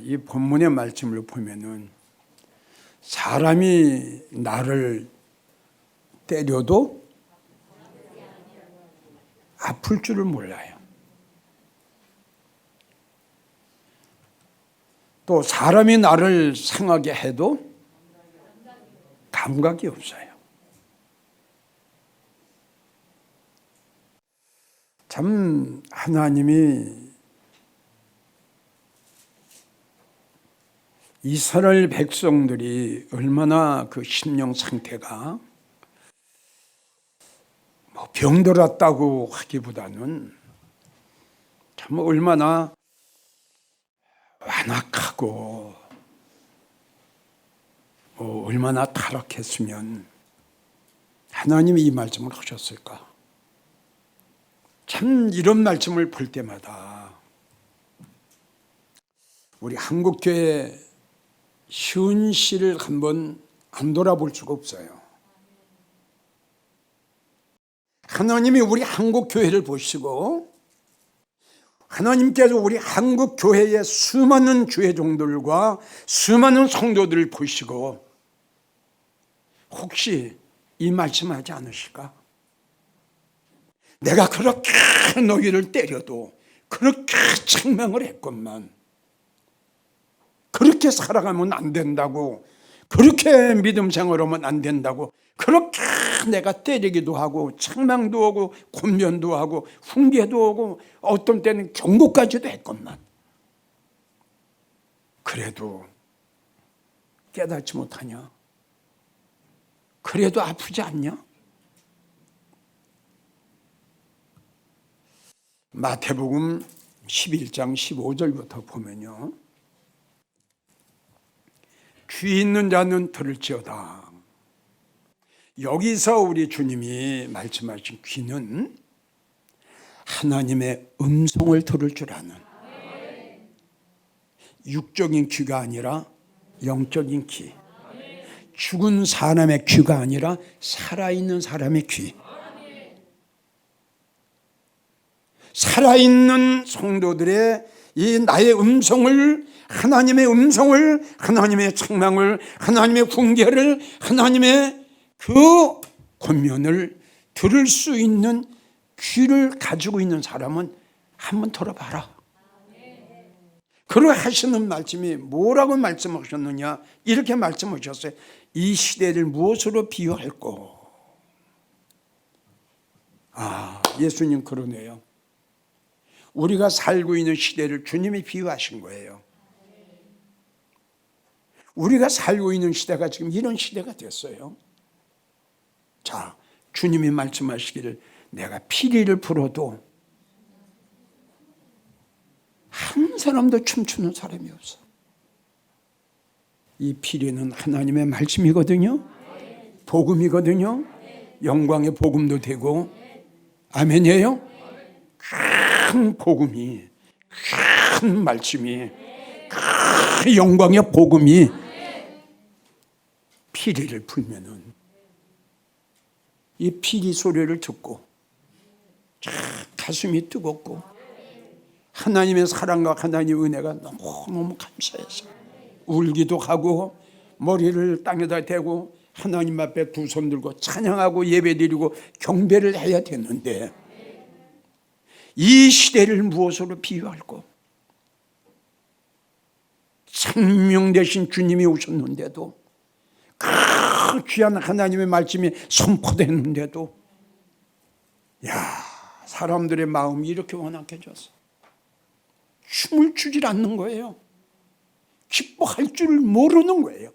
이 본문의 말씀을 보면은 사람이 나를 때려도 아플 줄을 몰라요. 또 사람이 나를 상하게 해도 감각이 없어요. 참 하나님이 이스라엘 백성들이 얼마나 그 심령 상태가 병들었다고 하기보다는 참 얼마나 완악하고 얼마나 타락했으면 하나님이 이 말씀을 하셨을까. 참 이런 말씀을 볼 때마다 우리 한국교회 현실을 한번 안 돌아볼 수가 없어요. 하나님이 우리 한국교회를 보시고 하나님께서 우리 한국교회의 수많은 교회종들과 수많은 성도들을 보시고 혹시 이 말씀하지 않으실까? 내가 그렇게 너희를 때려도 그렇게 책망을 했건만 그렇게 살아가면 안 된다고, 그렇게 믿음 생활하면 안 된다고, 그렇게 내가 때리기도 하고 책망도 하고 권면도 하고 훈계도 하고 어떤 때는 경고까지도 했건만 그래도 깨닫지 못하냐? 그래도 아프지 않냐? 마태복음 11장 15절부터 보면요, 귀 있는 자는 들을지어다. 여기서 우리 주님이 말씀하신 귀는 하나님의 음성을 들을 줄 아는 육적인 귀가 아니라 영적인 귀, 죽은 사람의 귀가 아니라 살아있는 사람의 귀, 살아있는 성도들의 이 나의 음성을, 하나님의 음성을, 하나님의 책망을, 하나님의 훈계를, 하나님의 그 권면을 들을 수 있는 귀를 가지고 있는 사람은 한번 들어봐라. 그러고 하시는 말씀이 뭐라고 말씀하셨느냐? 이렇게 말씀하셨어요. 이 시대를 무엇으로 비유할꼬? 예수님 그러네요. 우리가 살고 있는 시대를 주님이 비유하신 거예요. 우리가 살고 있는 시대가 지금 이런 시대가 됐어요. 자, 주님이 말씀하시기를 내가 피리를 불어도 한 사람도 춤추는 사람이 없어. 이 피리는 하나님의 말씀이거든요. 복음이거든요. 영광의 복음도 되고, 아멘이에요. 큰 복음이, 큰 말씀이, 큰 영광의 복음이 피리를 불면은 이 피리 소리를 듣고 가슴이 뜨겁고 하나님의 사랑과 하나님의 은혜가 너무너무 감사해서 울기도 하고 머리를 땅에다 대고 하나님 앞에 두 손 들고 찬양하고 예배드리고 경배를 해야 되는데 이 시대를 무엇으로 비유할꼬? 생명 되신 주님이 오셨는데도 그 귀한 하나님의 말씀이 선포됐는데도 사람들의 마음이 이렇게 완악해졌어. 춤을 추질 않는 거예요. 기뻐할 줄을 모르는 거예요.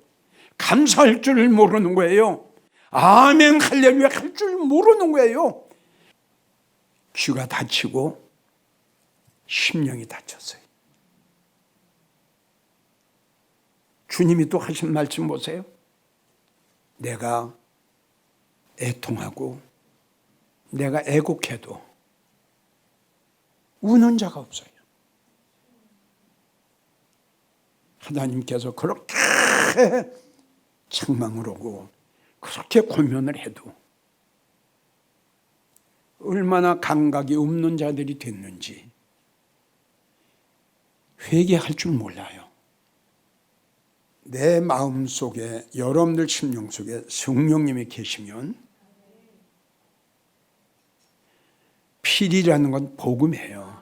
감사할 줄을 모르는 거예요. 아멘 할렐루야 할 줄 모르는 거예요. 귀가 다치고 심령이 다쳤어요. 주님이 또 하신 말씀 보세요. 내가 애통하고 내가 애곡해도 우는 자가 없어요. 하나님께서 그렇게 책망을 하고 그렇게 권면을 해도 얼마나 감각이 없는 자들이 됐는지 회개할 줄 몰라요. 내 마음 속에, 여러분들 심령 속에 성령님이 계시면 필이라는 건 복음이에요.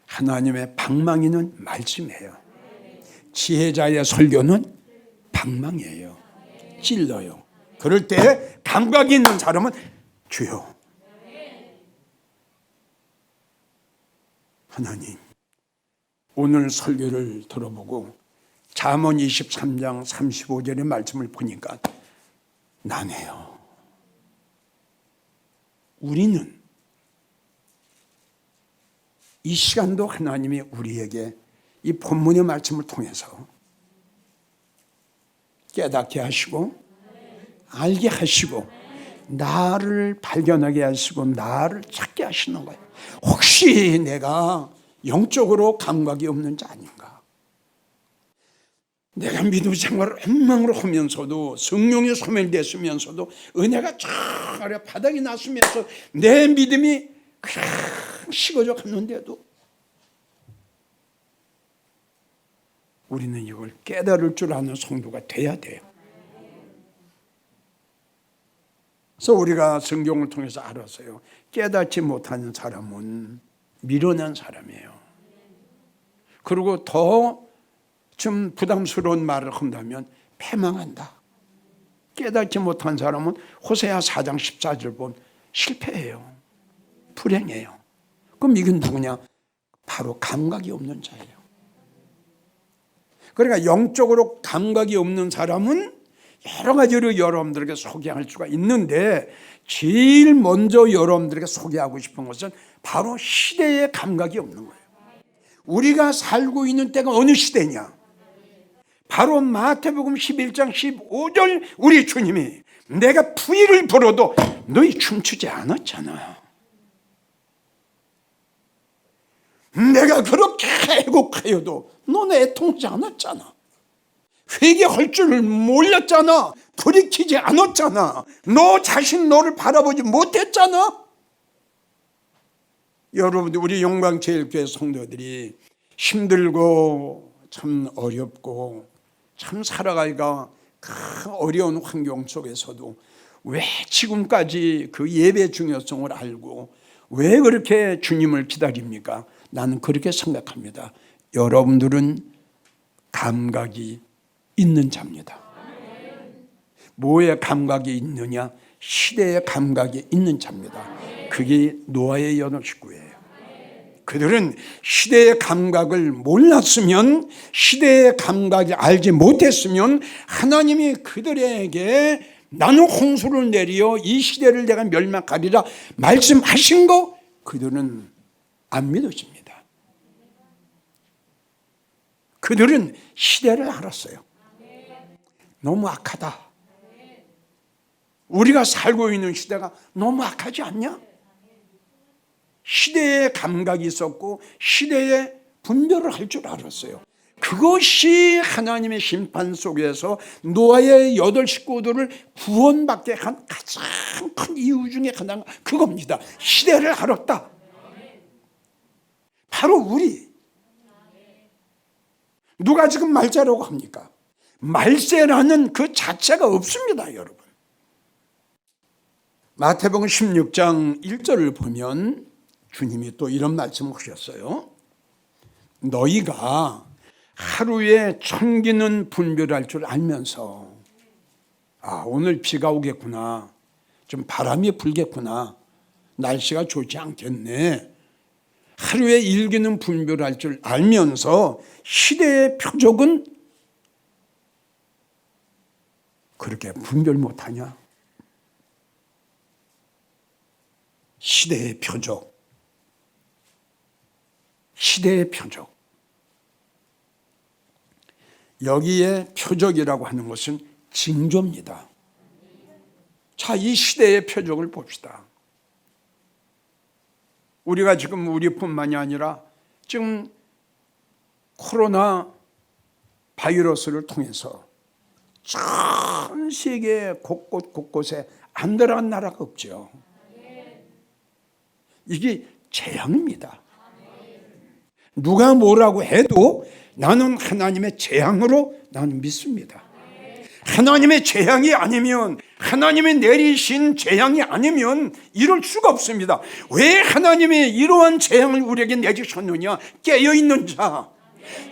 하나님의 방망이는 말씀이에요. 지혜자의 설교는 방망이에요. 찔러요. 그럴 때 감각이 있는 사람은 주여, 하나님, 오늘 설교를 들어보고 잠언 23장 35절의 말씀을 보니까 나네요. 우리는 이 시간도 하나님이 우리에게 이 본문의 말씀을 통해서 깨닫게 하시고 알게 하시고 나를 발견하게 하시고 나를 찾게 하시는 거예요. 혹시 내가 영적으로 감각이 없는 자 아닌가? 내가 믿음 생활을 엉망으로 하면서도, 성령이 소멸됐으면서도, 은혜가 쫙 아래 바닥이 났으면서 내 믿음이 그냥 식어져 갔는데도 우리는 이걸 깨달을 줄 아는 성도가 돼야 돼요. 그래서 우리가 성경을 통해서 알았어요. 깨닫지 못하는 사람은 미련한 사람이에요. 그리고 더 좀 부담스러운 말을 한다면 패망한다. 깨닫지 못한 사람은 호세아 4장 14절 보면 실패해요. 불행해요. 그럼 이건 누구냐? 바로 감각이 없는 자예요. 그러니까 영적으로 감각이 없는 사람은 여러 가지로 여러분들에게 소개할 수가 있는데, 제일 먼저 여러분들에게 소개하고 싶은 것은 바로 시대의 감각이 없는 거예요. 우리가 살고 있는 때가 어느 시대냐? 바로 마태복음 11장 15절 우리 주님이 내가 부위를 불어도 너희 춤추지 않았잖아. 내가 그렇게 애곡하여도 너는 애통하지 않았잖아. 회개할 줄을 몰랐잖아. 돌이키지 않았잖아. 너 자신 너를 바라보지 못했잖아. 여러분들, 우리 영광제일교회 성도들이 힘들고 참 어렵고 참 살아가기가 큰 어려운 환경 속에서도 왜 지금까지 그 예배 중요성을 알고 왜 그렇게 주님을 기다립니까? 나는 그렇게 생각합니다. 여러분들은 감각이 있는 자입니다. 뭐에 감각이 있느냐? 시대의 감각이 있는 자입니다. 그게 노아의 여덟 식구예요. 그들은 시대의 감각을 몰랐으면, 시대의 감각을 알지 못했으면 하나님이 그들에게 나는 홍수를 내리어 이 시대를 내가 멸망하리라 말씀하신 거 그들은 안 믿어집니다. 그들은 시대를 알았어요. 너무 악하다. 우리가 살고 있는 시대가 너무 악하지 않냐? 시대의 감각이 있었고 시대의 분별을 할 줄 알았어요. 그것이 하나님의 심판 속에서 노아의 8 식구들을 구원받게 한 가장 큰 이유 중에 하나가 그겁니다. 시대를 알았다. 바로 우리. 누가 지금 말세라고 합니까? 말세라는 그 자체가 없습니다, 여러분. 마태복음 16장 1절을 보면 주님이 또 이런 말씀을 하셨어요. 너희가 하루에 천기는 분별할 줄 알면서, 오늘 비가 오겠구나, 좀 바람이 불겠구나, 날씨가 좋지 않겠네, 하루에 일기는 분별할 줄 알면서 시대의 표적은 그렇게 분별 못하냐? 시대의 표적, 시대의 표적. 여기에 표적이라고 하는 것은 징조입니다. 자, 이 시대의 표적을 봅시다. 우리가 지금 우리뿐만이 아니라 지금 코로나 바이러스를 통해서 전 세계 곳곳에 안 들어간 나라가 없죠. 이게 재앙입니다. 누가 뭐라고 해도 나는 하나님의 재앙으로 나는 믿습니다. 하나님의 재앙이 아니면, 하나님이 내리신 재앙이 아니면 이럴 수가 없습니다. 왜 하나님이 이러한 재앙을 우리에게 내주셨느냐? 깨어있는 자,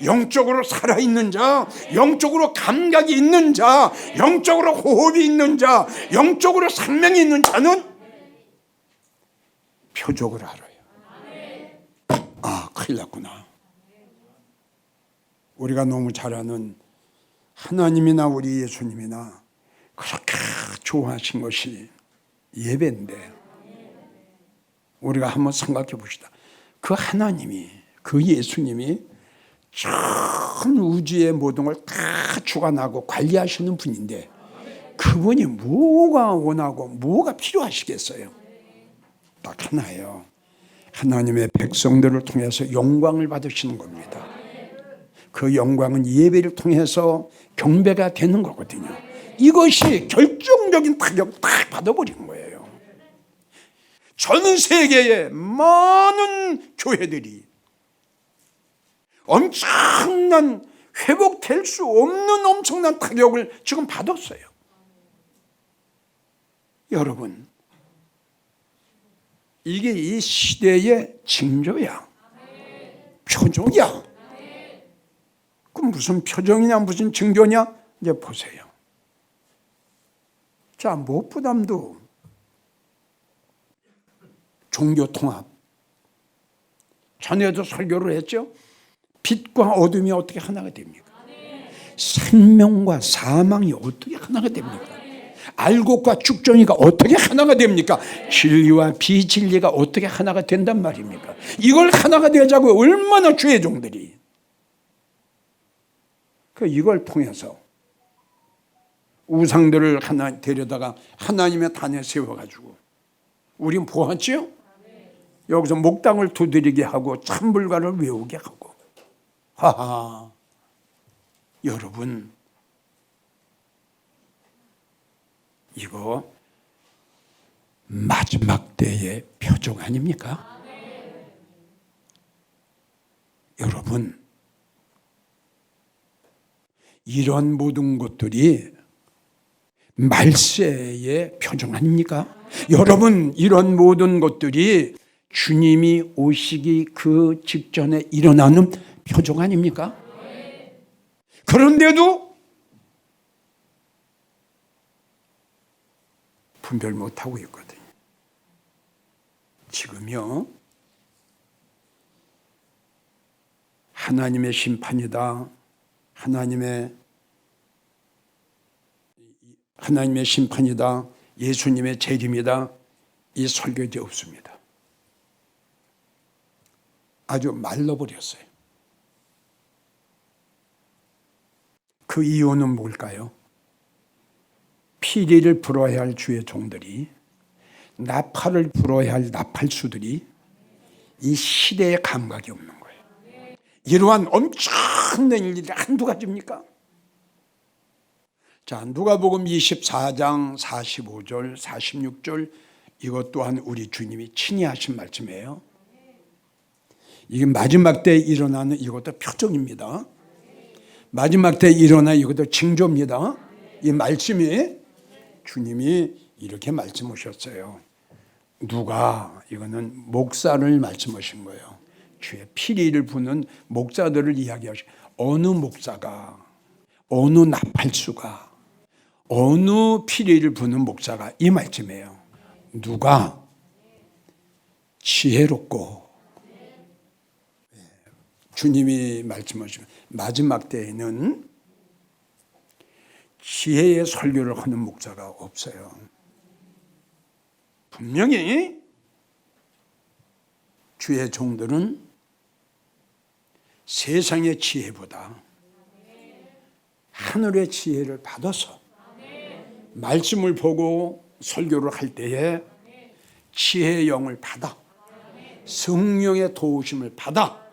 영적으로 살아있는 자, 영적으로 감각이 있는 자, 영적으로 호흡이 있는 자, 영적으로 생명이 있는 자는 표적을 알아요. 아, 큰일 났구나. 우리가 너무 잘 아는 하나님이나 우리 예수님이나 그렇게 좋아하신 것이 예배인데, 우리가 한번 생각해 봅시다. 그 하나님이, 그 예수님이 전 우주의 모든 걸 다 주관하고 관리하시는 분인데, 그분이 뭐가 원하고 뭐가 필요하시겠어요? 딱 하나예요. 하나님의 백성들을 통해서 영광을 받으시는 겁니다. 그 영광은 예배를 통해서 경배가 되는 거거든요. 이것이 결정적인 타격을 딱 받아버린 거예요. 전 세계의 많은 교회들이 엄청난, 회복될 수 없는 엄청난 타격을 지금 받았어요. 여러분, 이게 이 시대의 징조야, 표적이야. 그럼 무슨 표정이냐, 무슨 징조냐? 이제 보세요. 자, 무엇보다도 종교통합. 전에도 설교를 했죠. 빛과 어둠이 어떻게 하나가 됩니까? 생명과 사망이 어떻게 하나가 됩니까? 알곡과 죽정이가 어떻게 하나가 됩니까? 진리와 비진리가 어떻게 하나가 된단 말입니까? 이걸 하나가 되자고 얼마나 주의 종들이 이걸 통해서 우상들을 하나 데려다가 하나님의 단에 세워가지고 우린 보았지요? 여기서 목당을 두드리게 하고 찬불가를 외우게 하고. 하하, 여러분, 이거 마지막 때의 표적 아닙니까? 여러분, 이런 모든 것들이 말세의 표적 아닙니까? 여러분, 이런 모든 것들이 주님이 오시기 그 직전에 일어나는 표적 아닙니까? 그런데도 분별 못하고 있거든요. 지금요, 하나님의 심판이다, 하나님의 심판이다, 예수님의 재림이다, 이 설교지 없습니다. 아주 말라버렸어요. 그 이유는 뭘까요? 피리를 불어야 할 주의 종들이, 나팔을 불어야 할 나팔수들이 이 시대의 감각이 없는 거예요. 이러한 엄청난 일이 한두 가지입니까? 자, 누가복음 24장 45절 46절, 이것 또한 우리 주님이 친히 하신 말씀이에요. 이게 마지막 때에 일어나는 이것도 표적입니다. 마지막 때에 일어나 이것도 징조입니다. 이 말씀이 주님이 이렇게 말씀하셨어요. 누가, 이거는 목사를 말씀하신 거예요. 주의 피리를 부는 목사들을 이야기하시고, 어느 목사가, 어느 나팔수가, 어느 피리를 부는 목사가, 이 말씀이에요. 누가 지혜롭고, 주님이 말씀하시면 마지막 때에는 지혜의 설교를 하는 목사가 없어요. 분명히 주의 종들은 세상의 지혜보다 하늘의 지혜를 받아서 말씀을 보고 설교를 할 때에 지혜의 영을 받아, 성령의 도우심을 받아,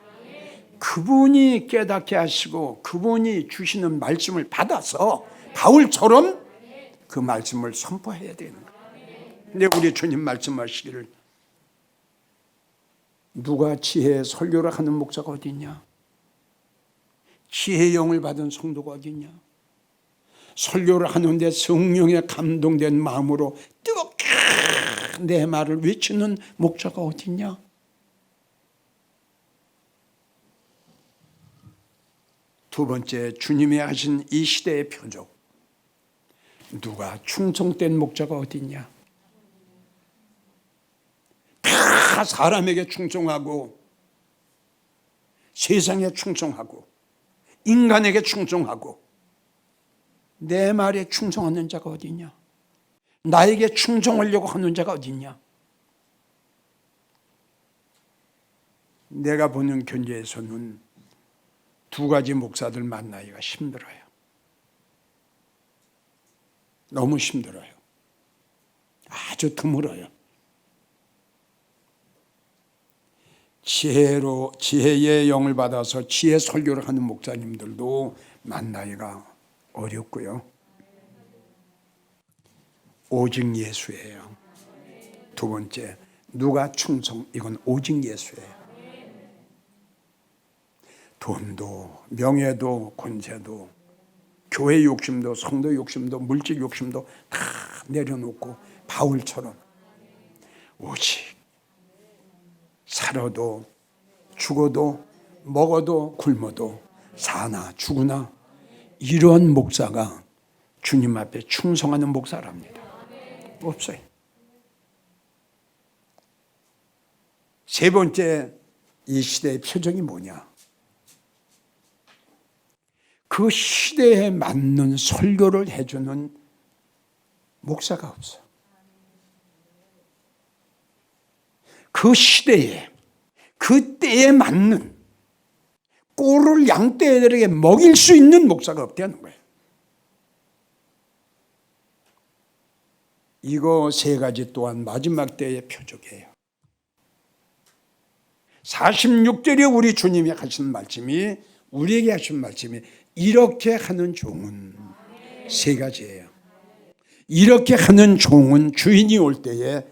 그분이 깨닫게 하시고 그분이 주시는 말씀을 받아서 바울처럼 그 말씀을 선포해야 되는 거예요. 근데 우리 주님 말씀하시기를, 누가 지혜의 설교를 하는 목사가 어디 있냐? 지혜의 영을 받은 성도가 어딨냐? 설교를 하는데 성령에 감동된 마음으로 뜨겁게 내 말을 외치는 목자가 어딨냐? 두 번째, 주님이 하신 이 시대의 표적. 누가 충성된 목자가 어딨냐? 다 사람에게 충성하고 세상에 충성하고 인간에게 충성하고 내 말에 충성하는 자가 어딨냐? 나에게 충성하려고 하는 자가 어딨냐? 내가 보는 교회에서는 두 가지 목사들 만나기가 힘들어요. 너무 힘들어요. 아주 드물어요. 지혜의 영을 받아서 지혜 설교를 하는 목사님들도 만나기가 어렵고요. 오직 예수예요. 두 번째, 누가 충성, 이건 오직 예수예요. 돈도 명예도 권세도 교회 욕심도 성도 욕심도 물질 욕심도 다 내려놓고 바울처럼 오직 살아도 죽어도 먹어도 굶어도 사나 죽으나 이런 목사가 주님 앞에 충성하는 목사랍니다. 없어요. 세 번째, 이 시대의 표적이 뭐냐? 그 시대에 맞는 설교를 해주는 목사가 없어. 그 시대에, 그 때에 맞는 꼴을 양떼들에게 먹일 수 있는 목사가 없다는 거예요. 이거 세 가지 또한 마지막 때의 표적이에요. 46절에 우리 주님이 하신 말씀이, 우리에게 하신 말씀이 이렇게 하는 종은 세 가지예요. 이렇게 하는 종은 주인이 올 때에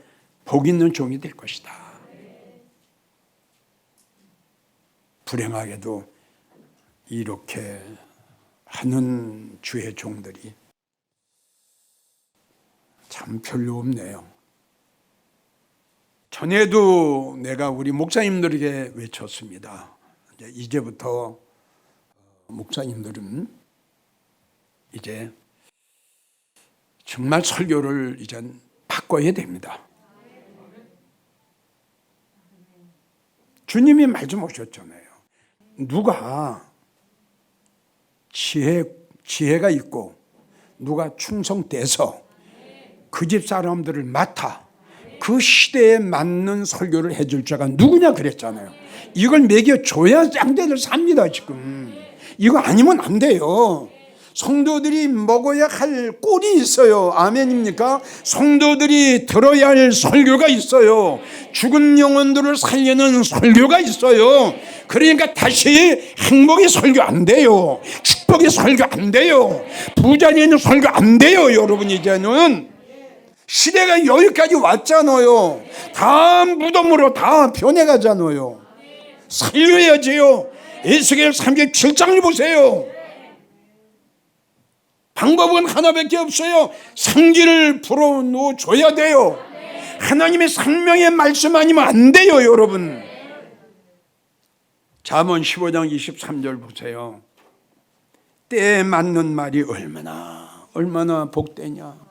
복 있는 종이 될 것이다. 불행하게도 이렇게 하는 주의 종들이 참 별로 없네요. 전에도 내가 우리 목사님들에게 외쳤습니다. 이제부터 목사님들은 이제 정말 설교를 이제 바꿔야 됩니다. 주님이 말씀하셨잖아요. 누가 지혜가 있고 누가 충성돼서 그 집 사람들을 맡아 그 시대에 맞는 설교를 해줄 자가 누구냐 그랬잖아요. 이걸 먹여줘야 짱대들 삽니다 지금. 이거 아니면 안 돼요. 성도들이 먹어야 할 꼴이 있어요. 아멘입니까? 성도들이 들어야 할 설교가 있어요. 죽은 영혼들을 살리는 설교가 있어요. 그러니까 다시 행복의 설교 안 돼요. 축복의 설교 안 돼요. 부자리는 설교 안 돼요. 여러분 이제는 시대가 여기까지 왔잖아요. 다 무덤으로 다 변해가잖아요. 살려야지요. 에스겔 37장을 보세요. 방법은 하나밖에 없어요. 생기를 불어넣어줘야 돼요. 하나님의 생명의 말씀 아니면 안 돼요. 여러분, 잠언 15장 23절 보세요. 때에 맞는 말이 얼마나 복되냐.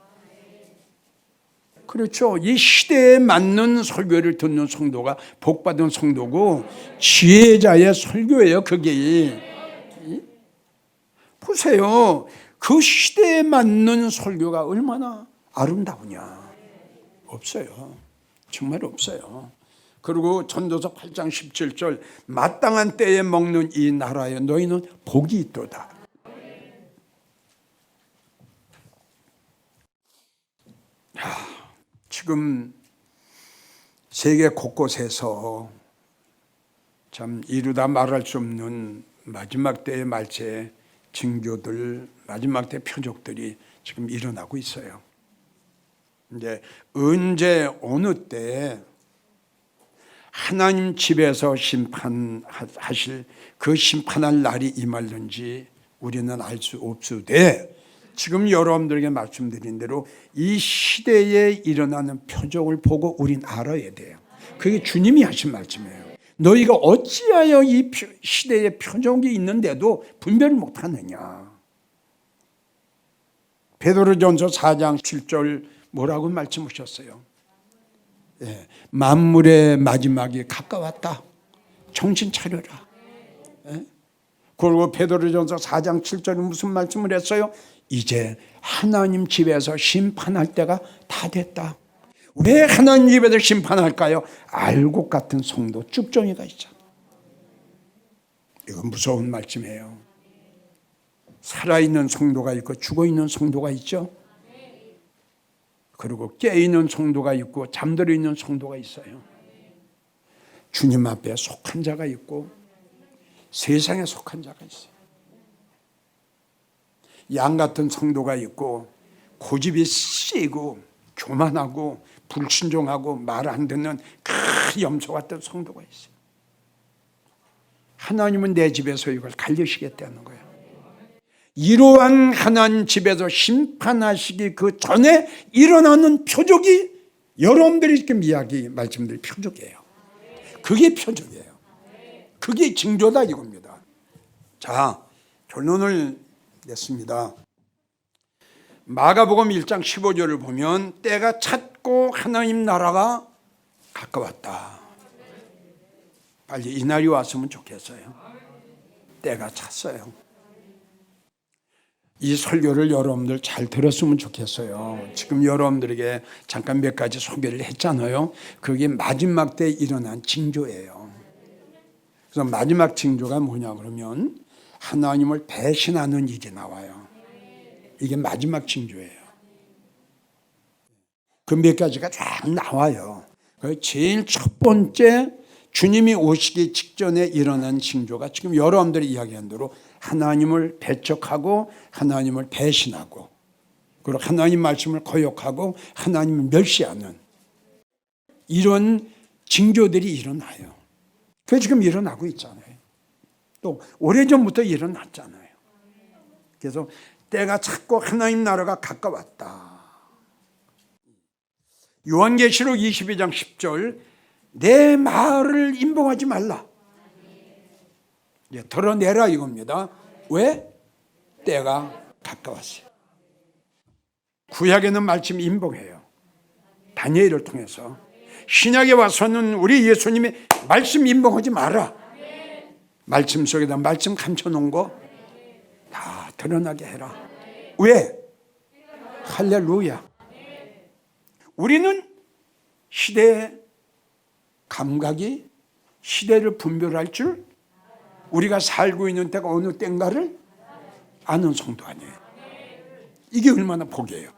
그렇죠. 이 시대에 맞는 설교를 듣는 성도가 복받은 성도고 지혜자의 설교예요. 그게 보세요. 그 시대에 맞는 설교가 얼마나 아름다우냐. 없어요. 정말 없어요. 그리고 전도서 8장 17절 마땅한 때에 먹는 이 나라에 너희는 복이 있도다. 지금 세계 곳곳에서 참 이루다 말할 수 없는 마지막 때의 말체 징조들, 마지막 때 표적들이 지금 일어나고 있어요. 이제 언제 어느 때 하나님 집에서 심판하실 그 심판할 날이 임할는지 우리는 알 수 없으되, 지금 여러분들에게 말씀드린 대로 이 시대에 일어나는 표적을 보고 우린 알아야 돼요. 그게 주님이 하신 말씀이에요. 너희가 어찌하여 이 시대에 표적이 있는데도 분별을 못하느냐. 베드로전서 4장 7절 뭐라고 말씀하셨어요? 예, 만물의 마지막이 가까웠다. 정신 차려라. 예? 그리고 베드로전서 4장 7절은 무슨 말씀을 했어요? 이제 하나님 집에서 심판할 때가 다 됐다. 왜 하나님 집에서 심판할까요? 알곡 같은 성도 쭉정이가 있잖아. 이건 무서운 말씀이에요. 살아있는 성도가 있고 죽어있는 성도가 있죠. 그리고 깨어있는 성도가 있고 잠들어 있는 성도가 있어요. 주님 앞에 속한 자가 있고 세상에 속한 자가 있어요. 양 같은 성도가 있고 고집이 세고 교만하고 불순종하고 말 안 듣는 큰 염소 같은 성도가 있어요. 하나님은 내 집에서 이걸 갈리시겠다는 거예요. 이러한 하나님 집에서 심판하시기 그 전에 일어나는 표적이 여러분들이 지금 이야기 말씀드린 표적이에요. 그게 표적이에요. 그게 징조다 이겁니다. 자, 결론을 냈습니다. 마가복음 1장 15절을 보면 때가 찼고 하나님 나라가 가까웠다. 빨리 이 날이 왔으면 좋겠어요. 때가 찼어요. 이 설교를 여러분들 잘 들었으면 좋겠어요. 지금 여러분들에게 잠깐 몇 가지 소개를 했잖아요. 그게 마지막 때 일어난 징조예요. 그래서 마지막 징조가 뭐냐 그러면 하나님을 배신하는 일이 나와요. 이게 마지막 징조예요. 그 몇 가지가 쫙 나와요. 제일 첫 번째 주님이 오시기 직전에 일어난 징조가 지금 여러분들이 이야기한 대로 하나님을 배척하고 하나님을 배신하고 그리고 하나님 말씀을 거역하고 하나님을 멸시하는 이런 징조들이 일어나요. 그게 지금 일어나고 있잖아요. 또 오래전부터 일어났잖아요. 그래서 때가 찼고 하나님 나라가 가까웠다. 요한계시록 22장 10절 내 말을 임봉하지 말라. 드러내라 이겁니다. 왜? 때가 가까웠어요. 구약에는 말씀이 임봉해요. 다니엘을 통해서. 신약에 와서는 우리 예수님이 말씀 임봉하지 마라. 말씀 속에다 말씀 감춰놓은 거 다 드러나게 해라. 왜? 할렐루야. 우리는 시대의 감각이 시대를 분별할 줄 우리가 살고 있는 때가 어느 때인가를 아는 성도 아니에요. 이게 얼마나 복이에요.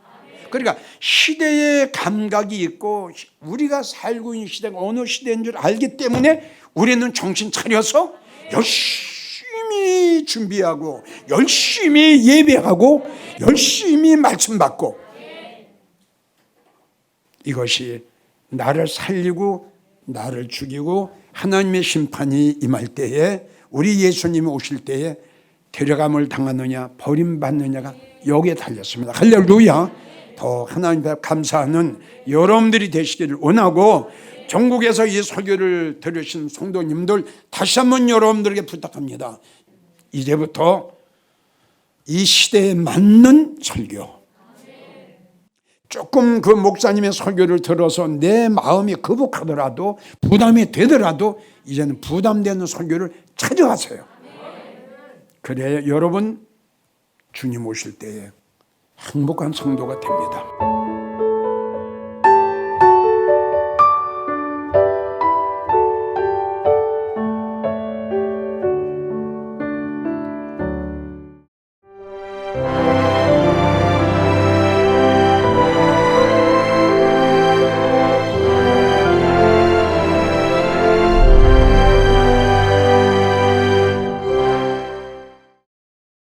그러니까 시대의 감각이 있고 우리가 살고 있는 시대가 어느 시대인 줄 알기 때문에 우리는 정신 차려서 열심히 준비하고 열심히 예배하고 열심히 말씀 받고 이것이 나를 살리고 나를 죽이고 하나님의 심판이 임할 때에 우리 예수님이 오실 때에 데려감을 당하느냐 버림받느냐가 여기에 달렸습니다. 할렐루야. 더 하나님 앞에 감사하는 여러분들이 되시기를 원하고 전국에서 이 설교를 들으신 성도님들 다시 한번 여러분들에게 부탁합니다. 이제부터 이 시대에 맞는 설교, 조금 그 목사님의 설교를 들어서 내 마음이 거북하더라도 부담이 되더라도 이제는 부담되는 설교를 찾아가세요. 그래야 여러분 주님 오실 때에 행복한 성도가 됩니다.